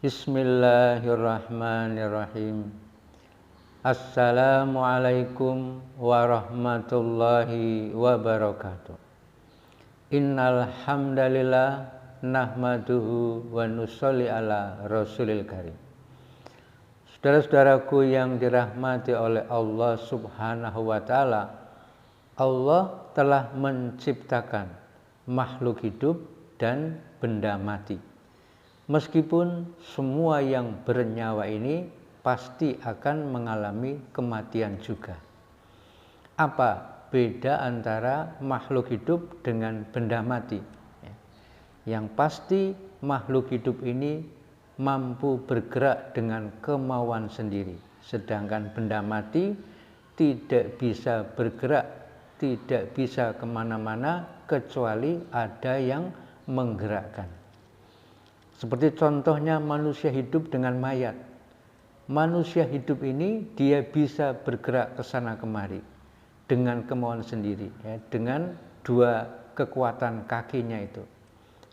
Bismillahirrahmanirrahim. Assalamualaikum warahmatullahi wabarakatuh. Innal hamdalillah nahmaduhu wa nusolli ala rasulil karim. Saudara-saudaraku yang dirahmati oleh Allah Subhanahu wa taala, Allah telah menciptakan makhluk hidup dan benda mati. Meskipun semua yang bernyawa ini pasti akan mengalami kematian juga. Apa beda antara makhluk hidup dengan benda mati? Yang pasti makhluk hidup ini mampu bergerak dengan kemauan sendiri, sedangkan benda mati tidak bisa bergerak, tidak bisa kemana-mana kecuali ada yang menggerakkan. Seperti contohnya manusia hidup dengan mayat. Manusia hidup ini dia bisa bergerak ke sana kemari dengan kemauan sendiri, dengan dua kekuatan kakinya itu,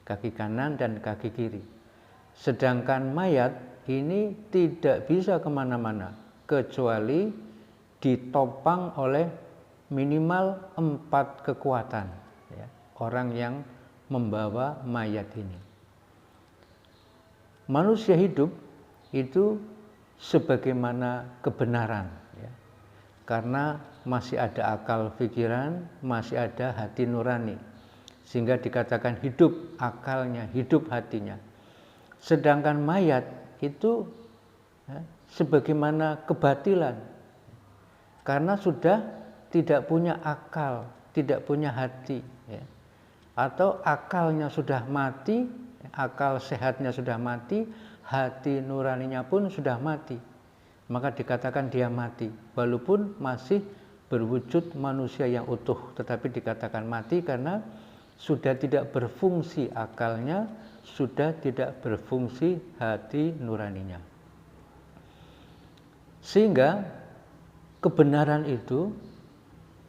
kaki kanan dan kaki kiri. Sedangkan mayat ini tidak bisa kemana-mana kecuali ditopang oleh minimal 4 kekuatan orang yang membawa mayat ini. Manusia hidup itu sebagaimana kebenaran, karena masih ada akal pikiran, masih ada hati nurani, sehingga dikatakan hidup akalnya, hidup hatinya. Sedangkan mayat itu sebagaimana kebatilan, karena sudah tidak punya akal, tidak punya hati, atau akalnya sudah mati, akal sehatnya sudah mati, hati nuraninya pun sudah mati. Maka dikatakan dia mati, walaupun masih berwujud manusia yang utuh, tetapi dikatakan mati karena sudah tidak berfungsi akalnya, sudah tidak berfungsi hati nuraninya. Sehingga kebenaran itu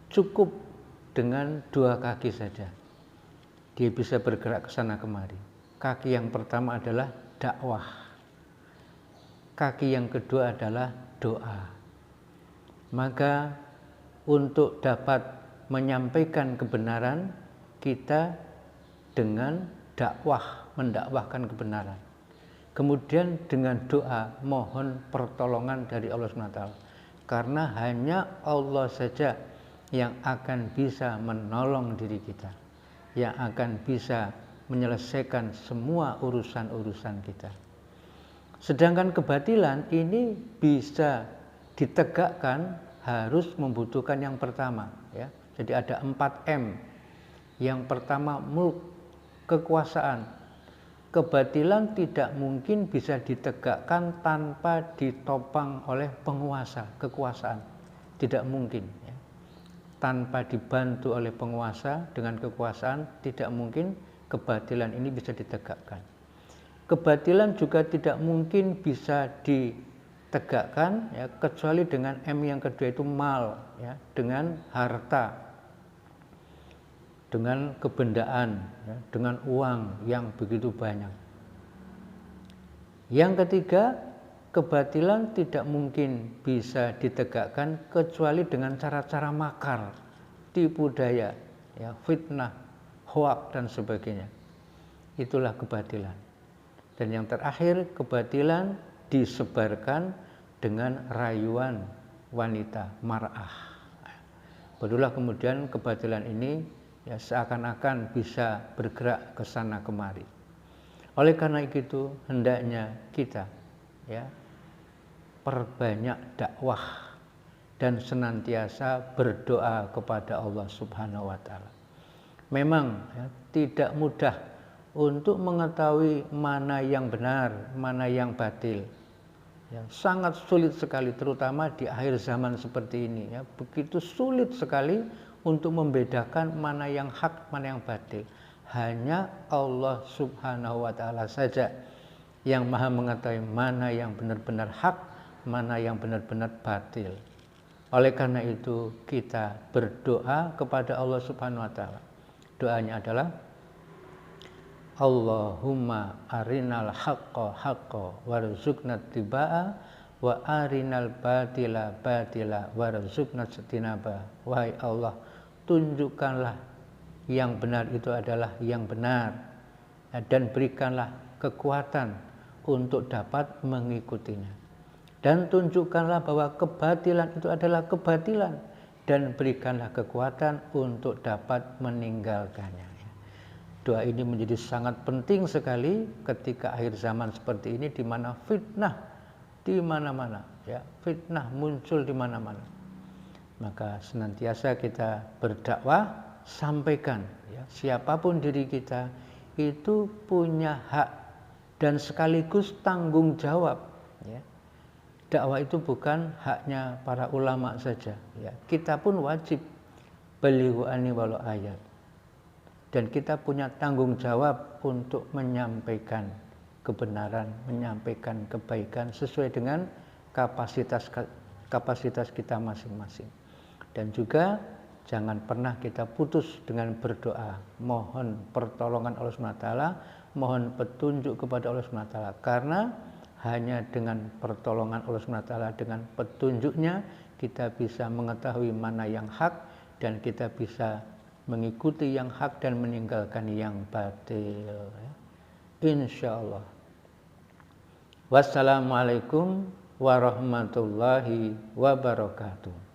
cukup dengan 2 kaki saja. Dia bisa bergerak ke sana kemari. Kaki yang pertama adalah dakwah. Kaki yang kedua adalah doa. Maka untuk dapat menyampaikan kebenaran, kita dengan dakwah, mendakwahkan kebenaran. Kemudian dengan doa, mohon pertolongan dari Allah SWT. Karena hanya Allah saja yang akan bisa menolong diri kita, yang akan bisa menyelesaikan semua urusan-urusan kita. Sedangkan kebatilan ini bisa ditegakkan harus membutuhkan yang pertama, Jadi ada 4M. Yang pertama mulk, kekuasaan. Kebatilan tidak mungkin bisa ditegakkan tanpa ditopang oleh penguasa, kekuasaan. Tidak mungkin. Tanpa dibantu oleh penguasa dengan kekuasaan tidak mungkin kebatilan ini bisa ditegakkan. Kebatilan juga tidak mungkin bisa ditegakkan kecuali dengan M yang kedua itu mal, dengan harta, dengan kebendaan, dengan uang yang begitu banyak. Yang ketiga, kebatilan tidak mungkin bisa ditegakkan kecuali dengan cara-cara makar, tipu daya, fitnah, hoak dan sebagainya. Itulah kebatilan. Dan yang terakhir, kebatilan disebarkan dengan rayuan wanita, mar'ah. Barulah kemudian kebatilan ini seakan-akan bisa bergerak ke sana kemari. Oleh karena itu hendaknya kita perbanyak dakwah dan senantiasa berdoa kepada Allah Subhanahu wa taala. Memang tidak mudah untuk mengetahui mana yang benar, mana yang batil. Sangat sulit sekali, terutama di akhir zaman seperti ini. Begitu sulit sekali untuk membedakan mana yang hak, mana yang batil. Hanya Allah Subhanahu wa taala saja yang maha mengetahui mana yang benar-benar hak, mana yang benar-benar batil. Oleh karena itu kita berdoa kepada Allah Subhanahu wa taala. Doanya adalah Allahumma arinal haqqa haqqa warzuqna tibaa wa arinal batila batila warzuqna tinaba. Wahai Allah, tunjukkanlah yang benar itu adalah yang benar, dan berikanlah kekuatan untuk dapat mengikutinya, dan tunjukkanlah bahwa kebatilan itu adalah kebatilan, dan berikanlah kekuatan untuk dapat meninggalkannya. Doa ini menjadi sangat penting sekali ketika akhir zaman seperti ini, di mana fitnah di mana-mana, ya, fitnah muncul di mana-mana. Maka senantiasa kita berdakwah, sampaikan, ya, siapapun diri kita itu punya hak dan sekaligus tanggung jawab, ya. Dakwah itu bukan haknya para ulama saja, ya. Kita pun wajib balighu anni walau ayat. Dan kita punya tanggung jawab untuk menyampaikan kebenaran, menyampaikan kebaikan sesuai dengan kapasitas kita masing-masing. Dan juga jangan pernah kita putus dengan berdoa, mohon pertolongan Allah SWT, mohon petunjuk kepada Allah SWT. Karena hanya dengan pertolongan Allah SWT, dengan petunjuknya kita bisa mengetahui mana yang hak, dan kita bisa mengikuti yang hak dan meninggalkan yang batil. Insyaallah. Wassalamualaikum warahmatullahi wabarakatuh.